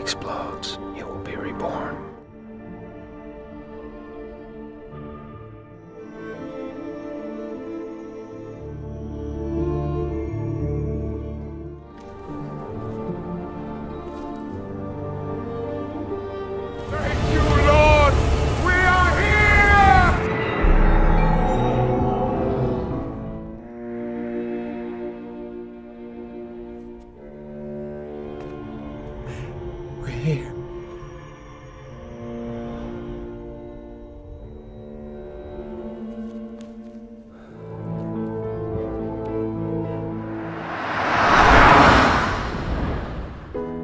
explodes, you will be reborn. Here.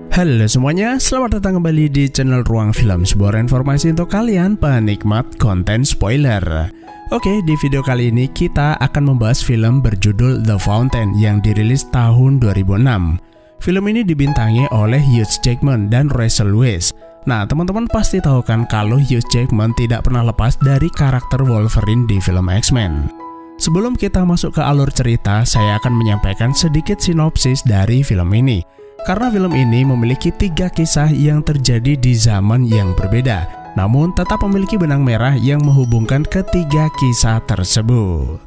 Halo semuanya, selamat datang kembali di channel Ruang Film, sebuah informasi untuk kalian penikmat konten spoiler. Oke, di video kali ini kita akan membahas film berjudul The Fountain yang dirilis tahun 2006. Film ini dibintangi oleh Hugh Jackman dan Rachel Weisz. Nah, teman-teman pasti tahu kan kalau Hugh Jackman tidak pernah lepas dari karakter Wolverine di film X-Men. Sebelum kita masuk ke alur cerita, saya akan menyampaikan sedikit sinopsis dari film ini. Karena film ini memiliki 3 kisah yang terjadi di zaman yang berbeda, namun tetap memiliki benang merah yang menghubungkan ketiga kisah tersebut.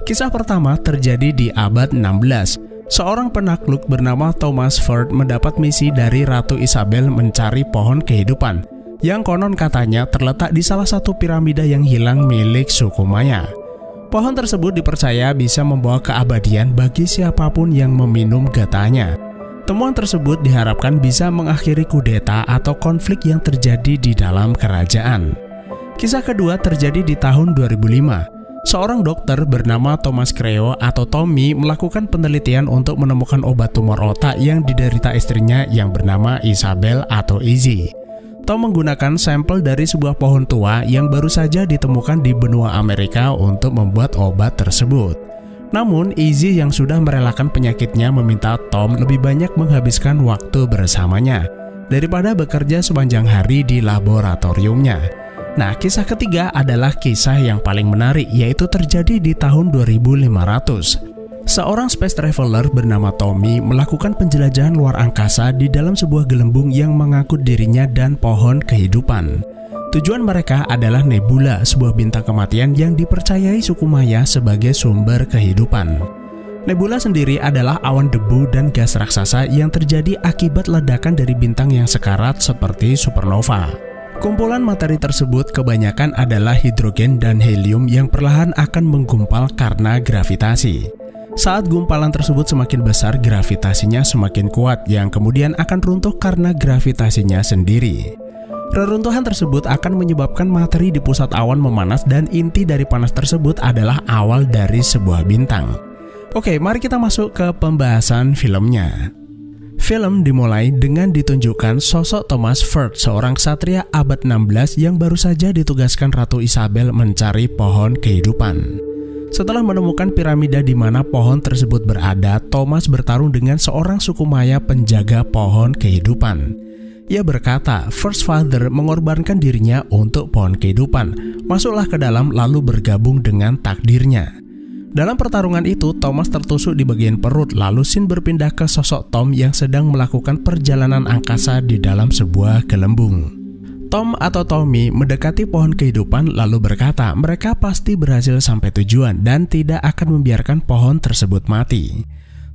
Kisah pertama terjadi di abad 16. Seorang penakluk bernama Thomas Ford mendapat misi dari Ratu Isabel mencari pohon kehidupan yang konon katanya terletak di salah satu piramida yang hilang milik suku Maya. Pohon tersebut dipercaya bisa membawa keabadian bagi siapapun yang meminum getahnya. Temuan tersebut diharapkan bisa mengakhiri kudeta atau konflik yang terjadi di dalam kerajaan. Kisah kedua terjadi di tahun 2005. Seorang dokter bernama Thomas Creo atau Tommy melakukan penelitian untuk menemukan obat tumor otak yang diderita istrinya yang bernama Isabel atau Izzy. Tom menggunakan sampel dari sebuah pohon tua yang baru saja ditemukan di benua Amerika untuk membuat obat tersebut. Namun, Izzy yang sudah merelakan penyakitnya meminta Tom lebih banyak menghabiskan waktu bersamanya daripada bekerja sepanjang hari di laboratoriumnya. Nah, kisah ketiga adalah kisah yang paling menarik, yaitu terjadi di tahun 2500. Seorang space traveler bernama Tommy melakukan penjelajahan luar angkasa di dalam sebuah gelembung yang mengangkut dirinya dan pohon kehidupan. Tujuan mereka adalah Nebula, sebuah bintang kematian yang dipercayai suku Maya sebagai sumber kehidupan. Nebula sendiri adalah awan debu dan gas raksasa yang terjadi akibat ledakan dari bintang yang sekarat seperti supernova. Kumpulan materi tersebut kebanyakan adalah hidrogen dan helium yang perlahan akan menggumpal karena gravitasi. Saat gumpalan tersebut semakin besar, gravitasinya semakin kuat yang kemudian akan runtuh karena gravitasinya sendiri. Reruntuhan tersebut akan menyebabkan materi di pusat awan memanas dan inti dari panas tersebut adalah awal dari sebuah bintang. Oke, mari kita masuk ke pembahasan filmnya. Film dimulai dengan ditunjukkan sosok Thomas Ford, seorang ksatria abad 16 yang baru saja ditugaskan Ratu Isabel mencari pohon kehidupan. Setelah menemukan piramida di mana pohon tersebut berada, Thomas bertarung dengan seorang suku Maya penjaga pohon kehidupan. Ia berkata, First Father mengorbankan dirinya untuk pohon kehidupan. Masuklah ke dalam lalu bergabung dengan takdirnya. Dalam pertarungan itu, Thomas tertusuk di bagian perut, lalu scene berpindah ke sosok Tom yang sedang melakukan perjalanan angkasa di dalam sebuah gelembung. Tom atau Tommy mendekati pohon kehidupan lalu berkata mereka pasti berhasil sampai tujuan dan tidak akan membiarkan pohon tersebut mati.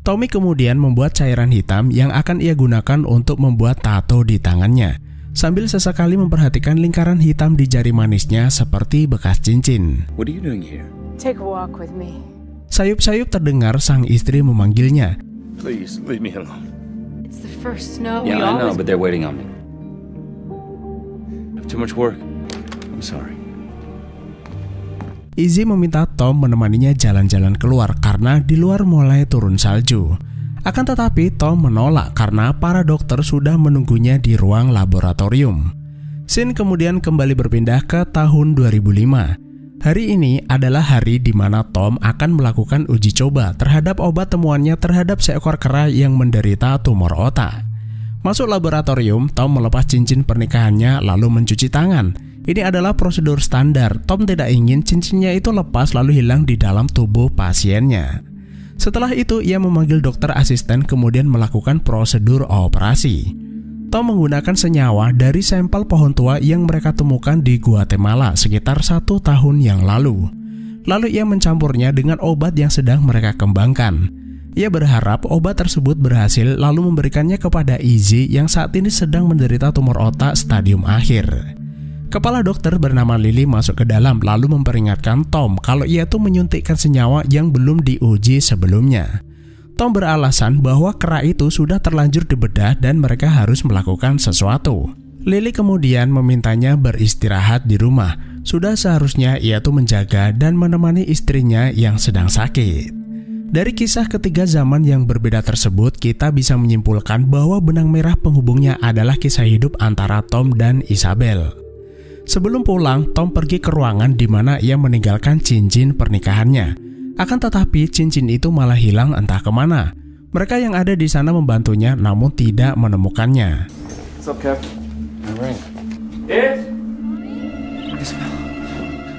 Tommy kemudian membuat cairan hitam yang akan ia gunakan untuk membuat tato di tangannya, sambil sesekali memperhatikan lingkaran hitam di jari manisnya seperti bekas cincin. What are you doing here? Take a walk with me. Sayup-sayup terdengar sang istri memanggilnya. Please, leave me alone. It's the first snow. Yeah, I know, but they're waiting on me. I have too much work. I'm sorry. Izzy meminta Tom menemaninya jalan-jalan keluar karena di luar mulai turun salju. Akan tetapi Tom menolak karena para dokter sudah menunggunya di ruang laboratorium. Scene kemudian kembali berpindah ke tahun 2005. Hari ini adalah hari di mana Tom akan melakukan uji coba terhadap obat temuannya terhadap seekor kera yang menderita tumor otak. Masuk laboratorium, Tom melepas cincin pernikahannya lalu mencuci tangan. Ini adalah prosedur standar. Tom tidak ingin cincinnya itu lepas lalu hilang di dalam tubuh pasiennya. Setelah itu, ia memanggil dokter asisten kemudian melakukan prosedur operasi. Tom menggunakan senyawa dari sampel pohon tua yang mereka temukan di Guatemala sekitar 1 tahun yang lalu. Lalu ia mencampurnya dengan obat yang sedang mereka kembangkan. Ia berharap obat tersebut berhasil lalu memberikannya kepada Izzy yang saat ini sedang menderita tumor otak stadium akhir. Kepala dokter bernama Lily masuk ke dalam lalu memperingatkan Tom kalau ia tuh menyuntikkan senyawa yang belum diuji sebelumnya. Tom beralasan bahwa kera itu sudah terlanjur dibedah dan mereka harus melakukan sesuatu. Lily kemudian memintanya beristirahat di rumah. Sudah seharusnya ia tuh menjaga dan menemani istrinya yang sedang sakit. Dari kisah ketiga zaman yang berbeda tersebut, kita bisa menyimpulkan bahwa benang merah penghubungnya adalah kisah hidup antara Tom dan Isabel. Sebelum pulang, Tom pergi ke ruangan di mana ia meninggalkan cincin pernikahannya. Akan tetapi cincin itu malah hilang entah kemana. Mereka yang ada di sana membantunya namun tidak menemukannya. What's up, Kev? My ring.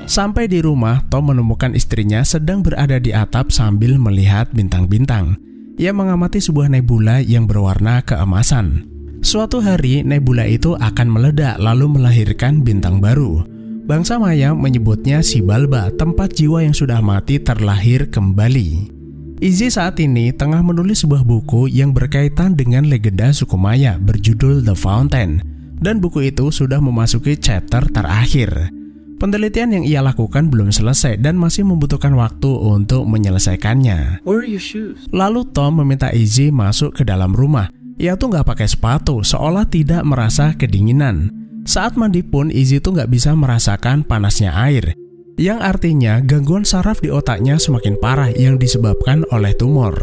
Sampai di rumah, Tom menemukan istrinya sedang berada di atap sambil melihat bintang-bintang. Ia mengamati sebuah nebula yang berwarna keemasan. Suatu hari, nebula itu akan meledak lalu melahirkan bintang baru. Bangsa Maya menyebutnya Xibalba, tempat jiwa yang sudah mati terlahir kembali. Izzy saat ini tengah menulis sebuah buku yang berkaitan dengan legenda suku Maya berjudul The Fountain, dan buku itu sudah memasuki chapter terakhir. Penelitian yang ia lakukan belum selesai dan masih membutuhkan waktu untuk menyelesaikannya. Where are your shoes? Lalu Tom meminta Izzy masuk ke dalam rumah. Ia tuh nggak pakai sepatu, seolah tidak merasa kedinginan. Saat mandi pun Izzy tuh nggak bisa merasakan panasnya air, yang artinya gangguan saraf di otaknya semakin parah yang disebabkan oleh tumor.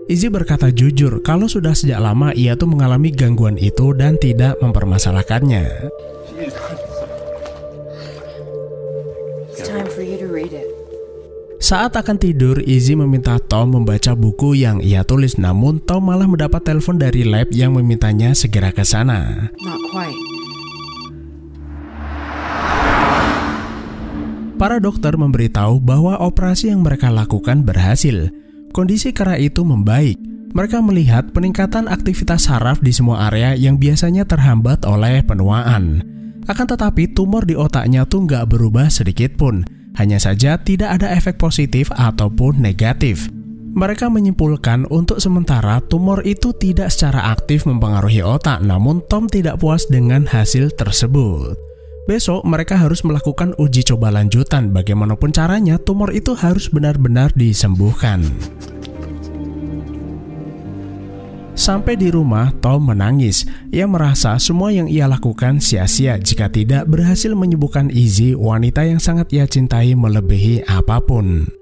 Izzy berkata jujur kalau sudah sejak lama ia tuh mengalami gangguan itu dan tidak mempermasalahkannya. It's time for you to read it. Saat akan tidur, Izzy meminta Tom membaca buku yang ia tulis, namun Tom malah mendapat telepon dari lab yang memintanya segera ke sana. Not quite. Para dokter memberitahu bahwa operasi yang mereka lakukan berhasil. Kondisi kera itu membaik. Mereka melihat peningkatan aktivitas saraf di semua area yang biasanya terhambat oleh penuaan. Akan tetapi tumor di otaknya tuh nggak berubah sedikit pun. Hanya saja tidak ada efek positif ataupun negatif. Mereka menyimpulkan untuk sementara tumor itu tidak secara aktif mempengaruhi otak, namun Tom tidak puas dengan hasil tersebut. Besok mereka harus melakukan uji coba lanjutan. Bagaimanapun caranya, tumor itu harus benar-benar disembuhkan. Sampai di rumah, Tom menangis. Ia merasa semua yang ia lakukan sia-sia jika tidak berhasil menyembuhkan Izzy, wanita yang sangat ia cintai melebihi apapun.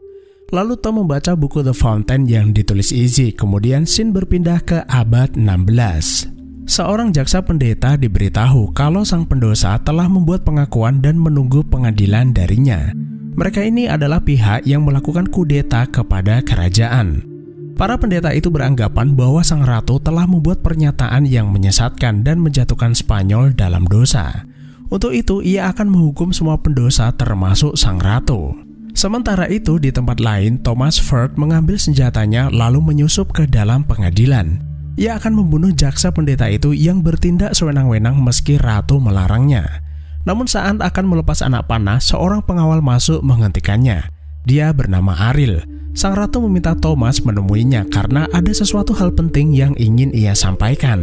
Lalu Tom membaca buku The Fountain yang ditulis Izzy. Kemudian scene berpindah ke abad 16. Seorang jaksa pendeta diberitahu kalau sang pendosa telah membuat pengakuan dan menunggu pengadilan darinya. Mereka ini adalah pihak yang melakukan kudeta kepada kerajaan. Para pendeta itu beranggapan bahwa sang ratu telah membuat pernyataan yang menyesatkan dan menjatuhkan Spanyol dalam dosa. Untuk itu, ia akan menghukum semua pendosa termasuk sang ratu. Sementara itu, di tempat lain, Thomas Ford mengambil senjatanya lalu menyusup ke dalam pengadilan. Ia akan membunuh jaksa pendeta itu yang bertindak sewenang-wenang meski ratu melarangnya. Namun saat akan melepas anak panah, seorang pengawal masuk menghentikannya. Dia bernama Ariel. Sang ratu meminta Thomas menemuinya karena ada sesuatu hal penting yang ingin ia sampaikan.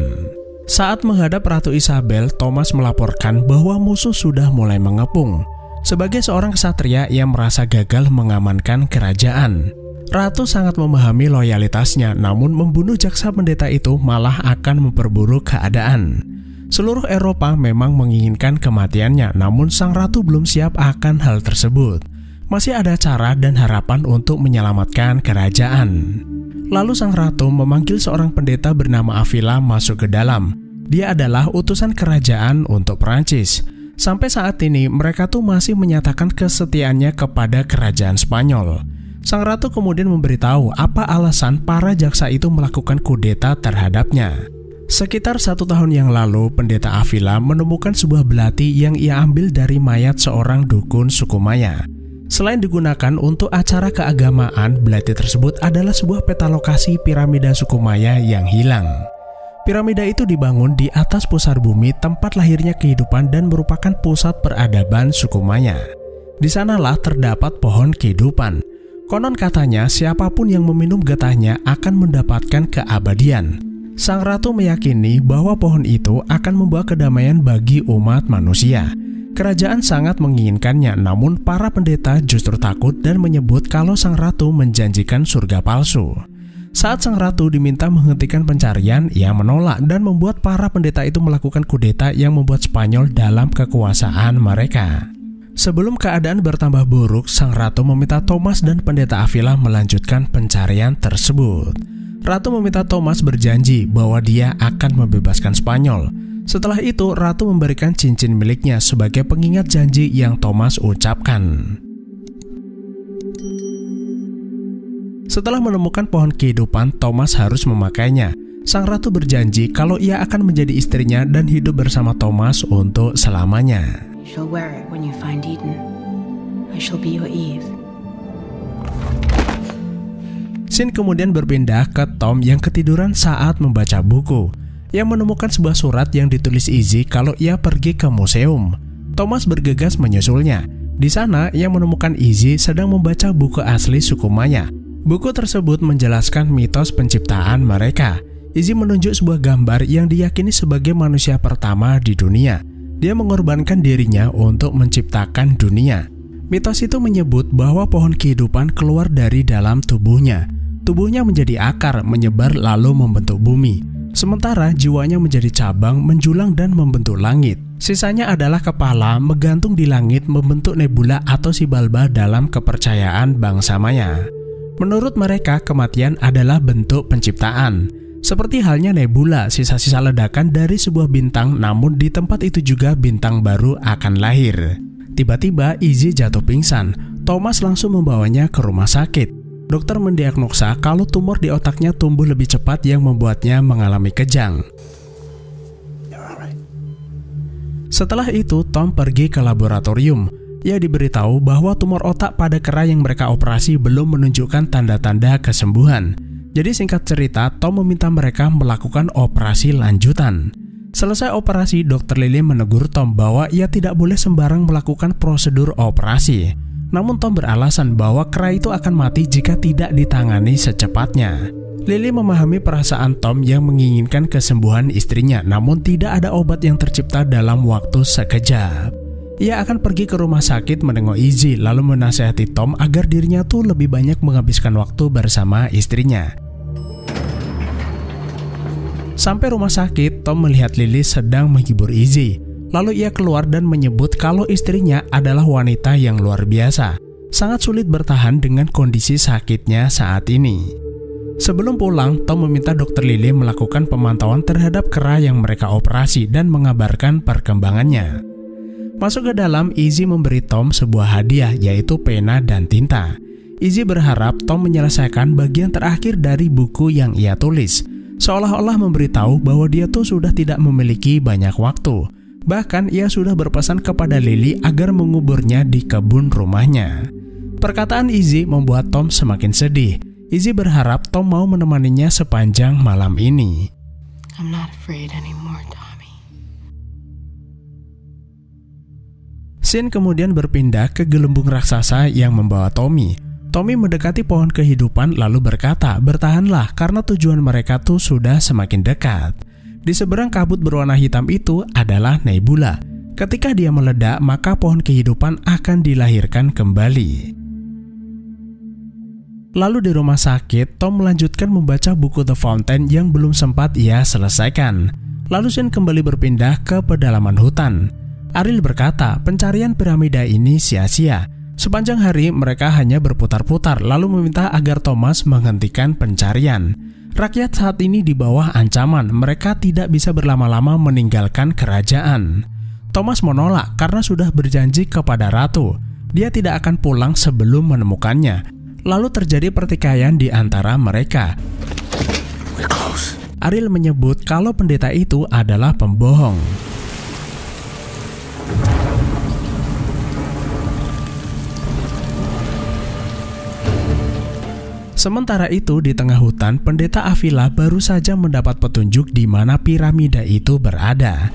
Saat menghadap Ratu Isabel, Thomas melaporkan bahwa musuh sudah mulai mengepung. Sebagai seorang ksatria, ia merasa gagal mengamankan kerajaan. Ratu sangat memahami loyalitasnya, namun membunuh jaksa pendeta itu malah akan memperburuk keadaan. Seluruh Eropa memang menginginkan kematiannya, namun sang ratu belum siap akan hal tersebut. Masih ada cara dan harapan untuk menyelamatkan kerajaan. Lalu sang ratu memanggil seorang pendeta bernama Avila masuk ke dalam. Dia adalah utusan kerajaan untuk Perancis. Sampai saat ini mereka tuh masih menyatakan kesetiaannya kepada kerajaan Spanyol. Sang ratu kemudian memberitahu apa alasan para jaksa itu melakukan kudeta terhadapnya. Sekitar 1 tahun yang lalu, pendeta Avila menemukan sebuah belati yang ia ambil dari mayat seorang dukun suku Maya. Selain digunakan untuk acara keagamaan, belati tersebut adalah sebuah peta lokasi piramida suku Maya yang hilang. Piramida itu dibangun di atas pusar bumi, tempat lahirnya kehidupan dan merupakan pusat peradaban suku Maya. Di sanalah terdapat pohon kehidupan. Konon katanya siapapun yang meminum getahnya akan mendapatkan keabadian. Sang ratu meyakini bahwa pohon itu akan membawa kedamaian bagi umat manusia. Kerajaan sangat menginginkannya, namun para pendeta justru takut dan menyebut kalau sang ratu menjanjikan surga palsu. Saat sang ratu diminta menghentikan pencarian, ia menolak dan membuat para pendeta itu melakukan kudeta yang membuat Spanyol dalam kekuasaan mereka. Sebelum keadaan bertambah buruk, sang ratu meminta Thomas dan pendeta Avila melanjutkan pencarian tersebut. Ratu meminta Thomas berjanji bahwa dia akan membebaskan Spanyol. Setelah itu, ratu memberikan cincin miliknya sebagai pengingat janji yang Thomas ucapkan. Setelah menemukan pohon kehidupan, Thomas harus memakainya. Sang ratu berjanji kalau ia akan menjadi istrinya dan hidup bersama Thomas untuk selamanya. You shall wear it when you find Eden. I shall be your Eve. Scene kemudian berpindah ke Tom yang ketiduran saat membaca buku. Ia menemukan sebuah surat yang ditulis Izzy kalau ia pergi ke museum. Thomas bergegas menyusulnya. Di sana, ia menemukan Izzy sedang membaca buku asli suku Maya. Buku tersebut menjelaskan mitos penciptaan mereka. Izzy menunjuk sebuah gambar yang diyakini sebagai manusia pertama di dunia. Dia mengorbankan dirinya untuk menciptakan dunia. Mitos itu menyebut bahwa pohon kehidupan keluar dari dalam tubuhnya. Tubuhnya menjadi akar, menyebar lalu membentuk bumi. Sementara jiwanya menjadi cabang, menjulang dan membentuk langit. Sisanya adalah kepala, menggantung di langit, membentuk nebula atau Xibalba dalam kepercayaan bangsa Maya. Menurut mereka, kematian adalah bentuk penciptaan. Seperti halnya nebula, sisa-sisa ledakan dari sebuah bintang, namun di tempat itu juga bintang baru akan lahir. Tiba-tiba Izzy jatuh pingsan. Thomas langsung membawanya ke rumah sakit. Dokter mendiagnosa kalau tumor di otaknya tumbuh lebih cepat yang membuatnya mengalami kejang. Setelah itu, Tom pergi ke laboratorium. Ia diberitahu bahwa tumor otak pada kera yang mereka operasi belum menunjukkan tanda-tanda kesembuhan. Jadi singkat cerita, Tom meminta mereka melakukan operasi lanjutan. Selesai operasi, Dr. Lily menegur Tom bahwa ia tidak boleh sembarang melakukan prosedur operasi. Namun Tom beralasan bahwa kera itu akan mati jika tidak ditangani secepatnya. Lily memahami perasaan Tom yang menginginkan kesembuhan istrinya, namun tidak ada obat yang tercipta dalam waktu sekejap. Ia akan pergi ke rumah sakit menengok Izzy lalu menasihati Tom agar dirinya tuh lebih banyak menghabiskan waktu bersama istrinya. Sampai rumah sakit, Tom melihat Lily sedang menghibur Izzy. Lalu ia keluar dan menyebut kalau istrinya adalah wanita yang luar biasa. Sangat sulit bertahan dengan kondisi sakitnya saat ini. Sebelum pulang, Tom meminta Dr. Lily melakukan pemantauan terhadap kera yang mereka operasi dan mengabarkan perkembangannya. Masuk ke dalam, Izzy memberi Tom sebuah hadiah, yaitu pena dan tinta. Izzy berharap Tom menyelesaikan bagian terakhir dari buku yang ia tulis, seolah-olah memberitahu bahwa dia tuh sudah tidak memiliki banyak waktu. Bahkan ia sudah berpesan kepada Lily agar menguburnya di kebun rumahnya. Perkataan Izzy membuat Tom semakin sedih. Izzy berharap Tom mau menemaninya sepanjang malam ini. I'm not afraid anymore, Tommy. Scene kemudian berpindah ke gelembung raksasa yang membawa Tommy. Tommy mendekati pohon kehidupan lalu berkata, bertahanlah karena tujuan mereka tuh sudah semakin dekat. Di seberang kabut berwarna hitam itu adalah nebula. Ketika dia meledak, maka pohon kehidupan akan dilahirkan kembali. Lalu di rumah sakit, Tom melanjutkan membaca buku The Fountain yang belum sempat ia selesaikan. Lalu scene kembali berpindah ke pedalaman hutan. Ariel berkata, pencarian piramida ini sia-sia. Sepanjang hari mereka hanya berputar-putar lalu meminta agar Thomas menghentikan pencarian. Rakyat saat ini di bawah ancaman, mereka tidak bisa berlama-lama meninggalkan kerajaan. Thomas menolak karena sudah berjanji kepada ratu. Dia tidak akan pulang sebelum menemukannya. Lalu terjadi pertikaian di antara mereka. Ariel menyebut kalau pendeta itu adalah pembohong. Sementara itu di tengah hutan, pendeta Avila baru saja mendapat petunjuk di mana piramida itu berada.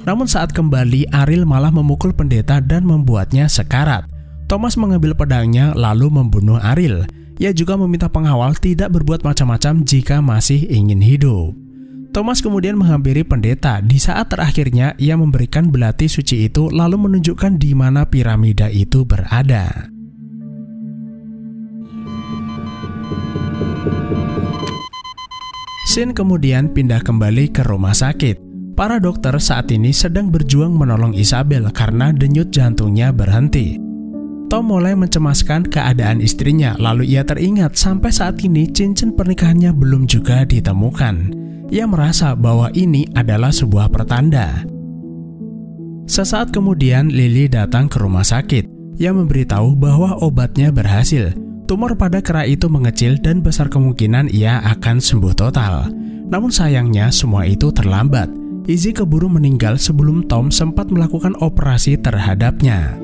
Namun saat kembali, Ariel malah memukul pendeta dan membuatnya sekarat. Thomas mengambil pedangnya lalu membunuh Ariel. Ia juga meminta pengawal tidak berbuat macam-macam jika masih ingin hidup. Thomas kemudian menghampiri pendeta. Di saat terakhirnya, ia memberikan belati suci itu lalu menunjukkan di mana piramida itu berada. Scene kemudian pindah kembali ke rumah sakit. Para dokter saat ini sedang berjuang menolong Isabel karena denyut jantungnya berhenti. Tom mulai mencemaskan keadaan istrinya, lalu ia teringat sampai saat ini cincin pernikahannya belum juga ditemukan. Ia merasa bahwa ini adalah sebuah pertanda. Sesaat kemudian Lily datang ke rumah sakit. Ia memberitahu bahwa obatnya berhasil. Tumor pada kera itu mengecil dan besar kemungkinan ia akan sembuh total. Namun sayangnya semua itu terlambat. Izzy keburu meninggal sebelum Tom sempat melakukan operasi terhadapnya.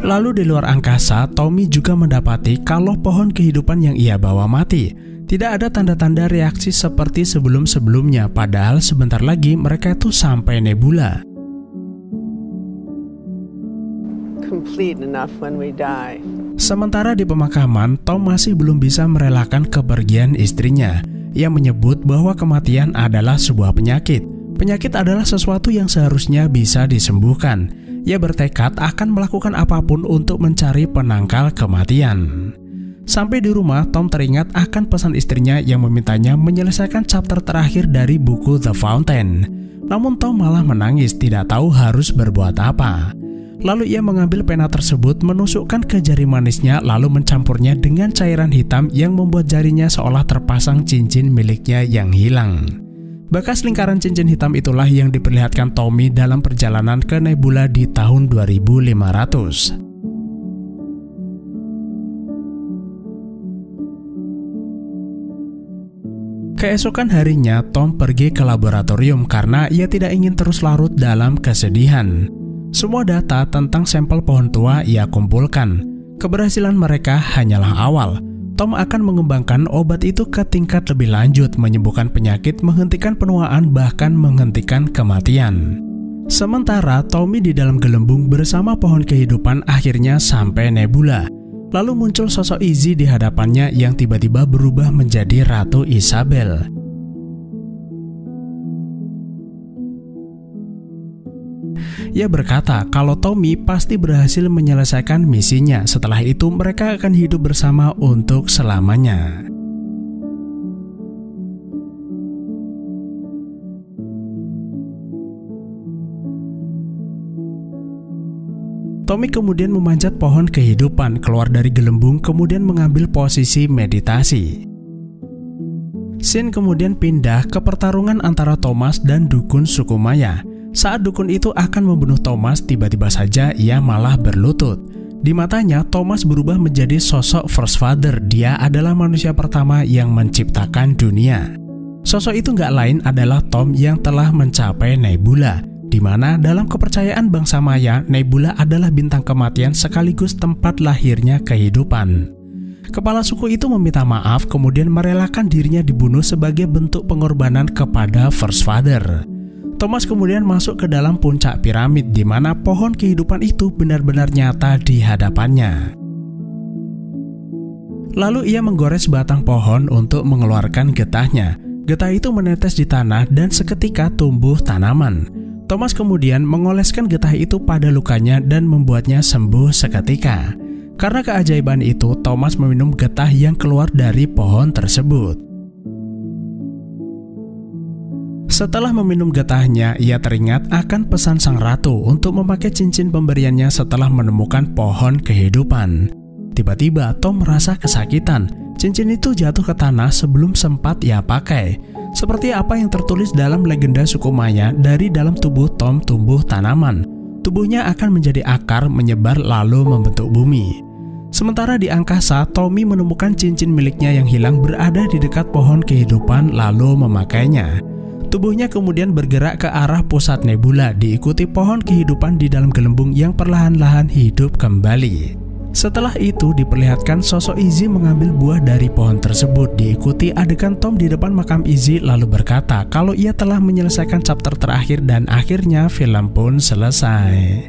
Lalu di luar angkasa, Tommy juga mendapati kalau pohon kehidupan yang ia bawa mati. Tidak ada tanda-tanda reaksi seperti sebelum-sebelumnya, padahal sebentar lagi mereka itu sampai Nebula. Sementara di pemakaman, Tom masih belum bisa merelakan kepergian istrinya. Ia menyebut bahwa kematian adalah sebuah penyakit. Penyakit adalah sesuatu yang seharusnya bisa disembuhkan. Ia bertekad akan melakukan apapun untuk mencari penangkal kematian. Sampai di rumah, Tom teringat akan pesan istrinya yang memintanya menyelesaikan chapter terakhir dari buku The Fountain. Namun Tom malah menangis, tidak tahu harus berbuat apa. Lalu ia mengambil pena tersebut, menusukkan ke jari manisnya, lalu mencampurnya dengan cairan hitam yang membuat jarinya seolah terpasang cincin miliknya yang hilang. Bekas lingkaran cincin hitam itulah yang diperlihatkan Tommy dalam perjalanan ke Nebula di tahun 2500. Keesokan harinya, Tom pergi ke laboratorium karena ia tidak ingin terus larut dalam kesedihan. Semua data tentang sampel pohon tua ia kumpulkan. Keberhasilan mereka hanyalah awal. Tom akan mengembangkan obat itu ke tingkat lebih lanjut, menyembuhkan penyakit, menghentikan penuaan, bahkan menghentikan kematian. Sementara Tommy di dalam gelembung bersama pohon kehidupan akhirnya sampai Nebula. Lalu muncul sosok Izzy di hadapannya yang tiba-tiba berubah menjadi Ratu Isabel. Ia berkata kalau Tommy pasti berhasil menyelesaikan misinya. Setelah itu mereka akan hidup bersama untuk selamanya. Tommy kemudian memanjat pohon kehidupan, keluar dari gelembung, kemudian mengambil posisi meditasi. Scene kemudian pindah ke pertarungan antara Thomas dan dukun suku Maya. Saat dukun itu akan membunuh Thomas, tiba-tiba saja ia malah berlutut. Di matanya, Thomas berubah menjadi sosok First Father. Dia adalah manusia pertama yang menciptakan dunia. Sosok itu nggak lain adalah Tom yang telah mencapai Nebula, di mana dalam kepercayaan bangsa Maya, Nebula adalah bintang kematian sekaligus tempat lahirnya kehidupan. Kepala suku itu meminta maaf, kemudian merelakan dirinya dibunuh sebagai bentuk pengorbanan kepada First Father. Thomas kemudian masuk ke dalam puncak piramid di mana pohon kehidupan itu benar-benar nyata di hadapannya. Lalu ia menggores batang pohon untuk mengeluarkan getahnya. Getah itu menetes di tanah dan seketika tumbuh tanaman. Thomas kemudian mengoleskan getah itu pada lukanya dan membuatnya sembuh seketika. Karena keajaiban itu, Thomas meminum getah yang keluar dari pohon tersebut. Setelah meminum getahnya, ia teringat akan pesan sang ratu untuk memakai cincin pemberiannya setelah menemukan pohon kehidupan. Tiba-tiba Tom merasa kesakitan. Cincin itu jatuh ke tanah sebelum sempat ia pakai. Seperti apa yang tertulis dalam legenda suku Maya, dari dalam tubuh Tom tumbuh tanaman. Tubuhnya akan menjadi akar, menyebar lalu membentuk bumi. Sementara di angkasa, Tommy menemukan cincin miliknya yang hilang berada di dekat pohon kehidupan lalu memakainya. Tubuhnya kemudian bergerak ke arah pusat nebula, diikuti pohon kehidupan di dalam gelembung yang perlahan-lahan hidup kembali. Setelah itu diperlihatkan sosok Izzy mengambil buah dari pohon tersebut, diikuti adegan Tom di depan makam Izzy lalu berkata kalau ia telah menyelesaikan chapter terakhir dan akhirnya film pun selesai.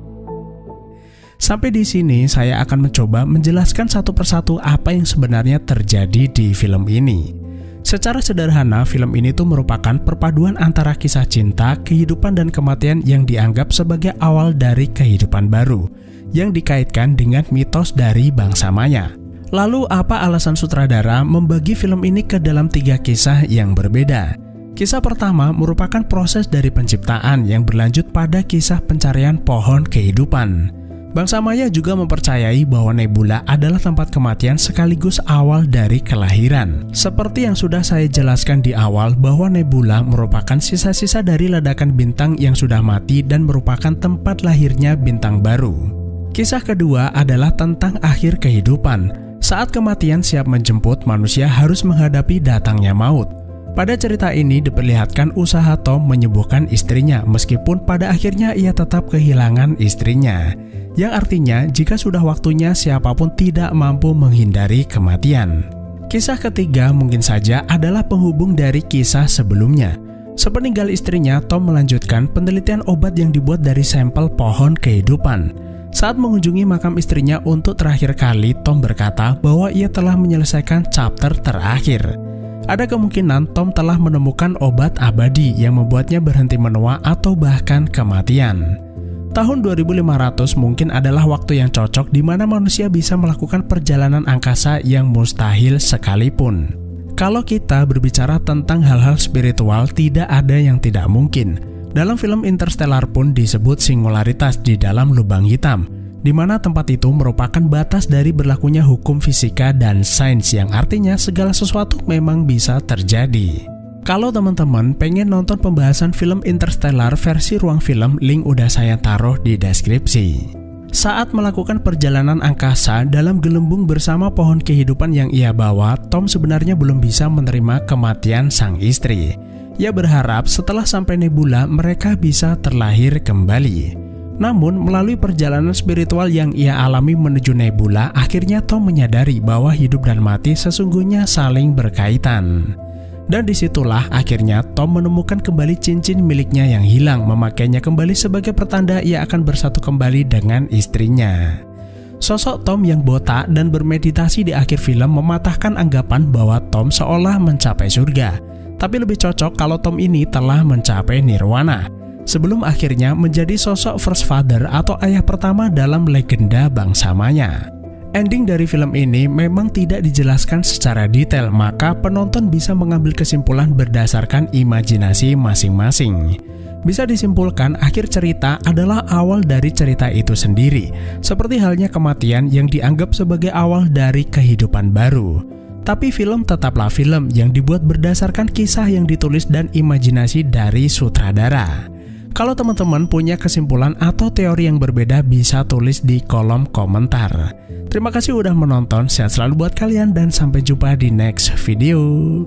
Sampai di sini saya akan mencoba menjelaskan satu persatu apa yang sebenarnya terjadi di film ini. Secara sederhana, film ini tuh merupakan perpaduan antara kisah cinta, kehidupan, dan kematian yang dianggap sebagai awal dari kehidupan baru, yang dikaitkan dengan mitos dari bangsa Maya. Lalu apa alasan sutradara membagi film ini ke dalam 3 kisah yang berbeda? Kisah pertama merupakan proses dari penciptaan yang berlanjut pada kisah pencarian pohon kehidupan. Bangsa Maya juga mempercayai bahwa nebula adalah tempat kematian sekaligus awal dari kelahiran. Seperti yang sudah saya jelaskan di awal bahwa nebula merupakan sisa-sisa dari ledakan bintang yang sudah mati dan merupakan tempat lahirnya bintang baru. Kisah kedua adalah tentang akhir kehidupan. Saat kematian siap menjemput, manusia harus menghadapi datangnya maut. Pada cerita ini diperlihatkan usaha Tom menyembuhkan istrinya meskipun pada akhirnya ia tetap kehilangan istrinya. Yang artinya jika sudah waktunya siapapun tidak mampu menghindari kematian. Kisah ketiga mungkin saja adalah penghubung dari kisah sebelumnya. Sepeninggal istrinya, Tom melanjutkan penelitian obat yang dibuat dari sampel pohon kehidupan. Saat mengunjungi makam istrinya untuk terakhir kali, Tom berkata bahwa ia telah menyelesaikan chapter terakhir. Ada kemungkinan Tom telah menemukan obat abadi yang membuatnya berhenti menua atau bahkan kematian. Tahun 2500 mungkin adalah waktu yang cocok di mana manusia bisa melakukan perjalanan angkasa yang mustahil sekalipun. Kalau kita berbicara tentang hal-hal spiritual, tidak ada yang tidak mungkin. Dalam film Interstellar pun disebut singularitas di dalam lubang hitam, di mana tempat itu merupakan batas dari berlakunya hukum fisika dan sains yang artinya segala sesuatu memang bisa terjadi. Kalau teman-teman pengen nonton pembahasan film Interstellar versi ruang film, link udah saya taruh di deskripsi. Saat melakukan perjalanan angkasa dalam gelembung bersama pohon kehidupan yang ia bawa, Tom sebenarnya belum bisa menerima kematian sang istri. Ia berharap setelah sampai nebula mereka bisa terlahir kembali. Namun melalui perjalanan spiritual yang ia alami menuju nebula, akhirnya Tom menyadari bahwa hidup dan mati sesungguhnya saling berkaitan. Dan disitulah akhirnya Tom menemukan kembali cincin miliknya yang hilang, memakainya kembali sebagai pertanda ia akan bersatu kembali dengan istrinya. Sosok Tom yang botak dan bermeditasi di akhir film mematahkan anggapan bahwa Tom seolah mencapai surga. Tapi lebih cocok kalau Tom ini telah mencapai nirwana, sebelum akhirnya menjadi sosok First Father atau ayah pertama dalam legenda bangsa Maya. Ending dari film ini memang tidak dijelaskan secara detail, maka penonton bisa mengambil kesimpulan berdasarkan imajinasi masing-masing. Bisa disimpulkan akhir cerita adalah awal dari cerita itu sendiri, seperti halnya kematian yang dianggap sebagai awal dari kehidupan baru. Tapi film tetaplah film yang dibuat berdasarkan kisah yang ditulis dan imajinasi dari sutradara. Kalau teman-teman punya kesimpulan atau teori yang berbeda bisa tulis di kolom komentar. Terima kasih udah menonton, sehat selalu buat kalian dan sampai jumpa di next video.